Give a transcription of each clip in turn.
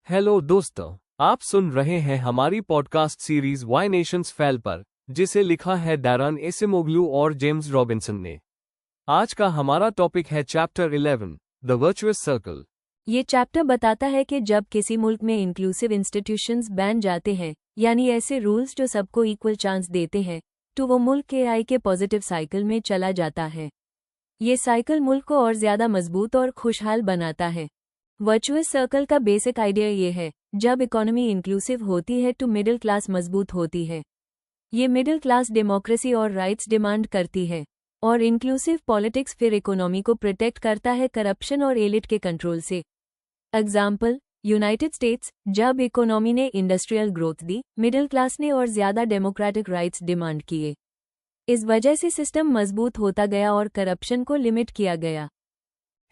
Hello दोस्तों, आप सुन रहे हैं हमारी podcast series why nations fail पर, जिसे लिखा है डैरन एसिमोग्लू और जेम्स रॉबिन्सन ने। आज का हमारा टॉपिक है चैप्टर 11, द वर्चुअस सर्कल। ये चैप्टर बताता है कि जब किसी मुल्क में इंक्लूसिव इंस्टीट्यूशंस बन जाते हैं, यानी ऐसे रूल्स जो सबको इक्वल चांस देते हैं, तो वो मुल्क के आई के पॉजिटिव साइकिल में चला जाता है। ये साइकिल मुल्क को और ज्यादा मजबूत और खुशहाल बनाता है। वर्चुअस सर्कल का बेसिक आइडिया ये है, जब इकोनॉमी इंक्लूसिव होती है तो मिडिल क्लास मजबूत होती है। ये मिडिल क्लास डेमोक्रेसी और राइट्स डिमांड करती है, और इंक्लूसिव पॉलिटिक्स फिर इकोनॉमी को प्रोटेक्ट करता है करप्शन और एलिट के कंट्रोल से। एग्जाम्पल, यूनाइटेड स्टेट्स, जब इकोनॉमी ने इंडस्ट्रियल ग्रोथ दी, मिडिल क्लास ने और ज्यादा डेमोक्रेटिक राइट्स डिमांड किए। इस वजह से सिस्टम मजबूत होता गया और करप्शन को लिमिट किया गया।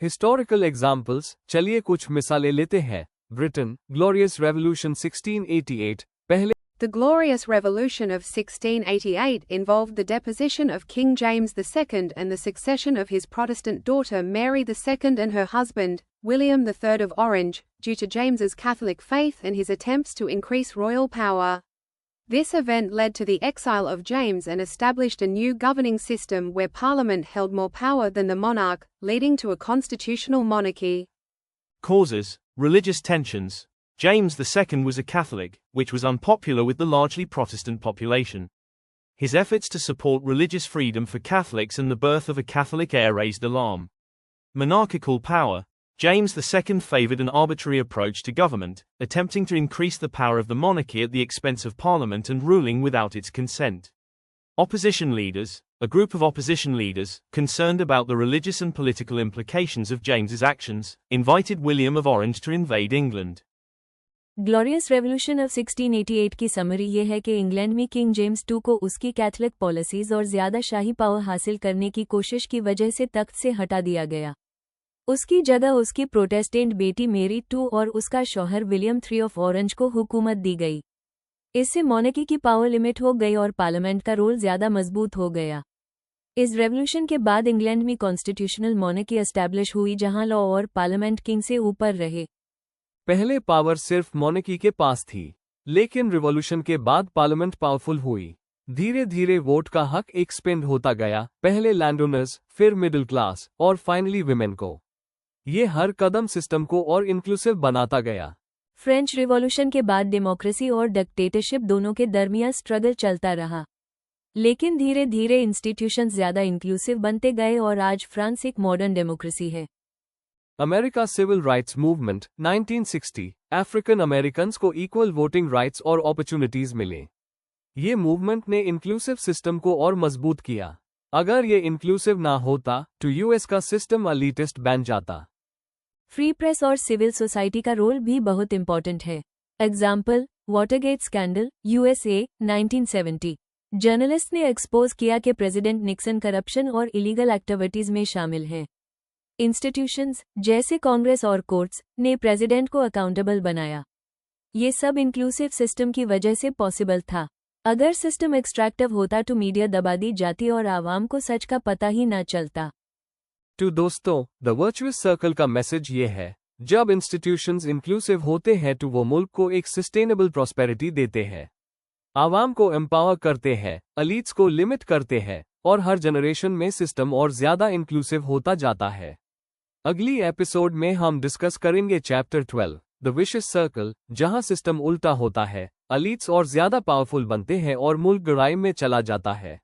हिस्टोरिकल एग्जाम्पल्स, चलिए कुछ मिसालें लेते हैं। ब्रिटेन, ग्लोरियस रेवोल्यूशन 1688, पहले The Glorious Revolution of 1688 involved the deposition of King James II and the succession of his Protestant daughter Mary II and her husband, William III of Orange, due to James's Catholic faith and his attempts to increase royal power. This event led to the exile of James and established a new governing system where Parliament held more power than the monarch, leading to a constitutional monarchy. Causes: religious tensions. James II was a Catholic, which was unpopular with the largely Protestant population. His efforts to support religious freedom for Catholics and the birth of a Catholic heir raised alarm. Monarchical power. James II favored an arbitrary approach to government, attempting to increase the power of the monarchy at the expense of Parliament and ruling without its consent. Opposition leaders. A group of opposition leaders, concerned about the religious and political implications of James's actions, invited William of Orange to invade England. Glorious revolution of 1688 की summary ये है कि England में king James II को उसकी Catholic policies और ज्यादा शाही power हासिल करने की कोशिश की वजह से तख्त से हटा दिया गया। उसकी जगह उसकी प्रोटेस्टेंट बेटी मेरी II और उसका शौहर विलियम III ऑफ ऑरेंज को हुकूमत दी गई। इससे मोनार्की की पावर लिमिट हो गई और पार्लियामेंट का रोल ज्यादा मजबूत हो गया। इस रेवोल्यूशन के बाद इंग्लैंड में कॉन्स्टिट्यूशनल मोनार्की एस्टैब्लिश हुई, जहां लॉ और पार्लियामेंट किंग से ऊपर रहे। पहले पावर सिर्फ मोनार्की के पास थी, लेकिन रिवॉल्यूशन के बाद पार्लियामेंट पावरफुल हुई। धीरे धीरे वोट का हक एक्सपेंड होता गया, पहले लैंडओनर्स, फिर मिडिल क्लास और फाइनली विमेन को। ये हर कदम सिस्टम को और इंक्लूसिव बनाता गया। फ्रेंच रिवॉल्यूशन के बाद डेमोक्रेसी और डिक्टेटरशिप दोनों के दरमियान स्ट्रगल चलता रहा, लेकिन धीरे धीरे इंस्टीट्यूशंस ज्यादा इंक्लूसिव बनते गए और आज फ्रांस एक मॉडर्न डेमोक्रेसी है। America civil rights movement 1960, African American को इक्वल वोटिंग राइट्स और अपॉर्चुनिटीज मिले। ये मूवमेंट ने इंक्लूसिव सिस्टम को और मजबूत किया। अगर ये इंक्लूसिव ना होता तो यूएस का सिस्टम एलीटिस्ट बन जाता। फ्री प्रेस और सिविल सोसाइटी का रोल भी बहुत इंपॉर्टेंट है। Example, Watergate scandal, USA, 1970। Journalist ने एक्सपोज किया कि प्रेसिडेंट निक्सन करप्शन और इलीगल एक्टिविटीज में शामिल हैं। इंस्टीट्यूशंस, जैसे कांग्रेस और कोर्ट्स, ने प्रेसिडेंट को अकाउंटेबल बनाया। ये सब इंक्लूसिव सिस्टम की वजह से पॉसिबल था। अगर सिस्टम एक्सट्रैक्टिव होता तो मीडिया दबा दी जाती और आवाम को सच का पता ही ना चलता। तो दोस्तों, द वर्चुअस सर्कल का मैसेज ये है, जब इंस्टीट्यूशंस इंक्लूसिव होते हैं तो वो मुल्क को एक सस्टेनेबल प्रॉस्पेरिटी देते हैं, आवाम को एम्पावर करते हैं, एलीट्स को लिमिट करते हैं, और हर जनरेशन में सिस्टम और ज्यादा इंक्लूसिव होता जाता है। अगली एपिसोड में हम डिस्कस करेंगे चैप्टर 12, द विशियस सर्कल, जहां सिस्टम उल्टा होता है, एलीट्स और ज्यादा पावरफुल बनते हैं और मुल्क गड़ाई में चला जाता है।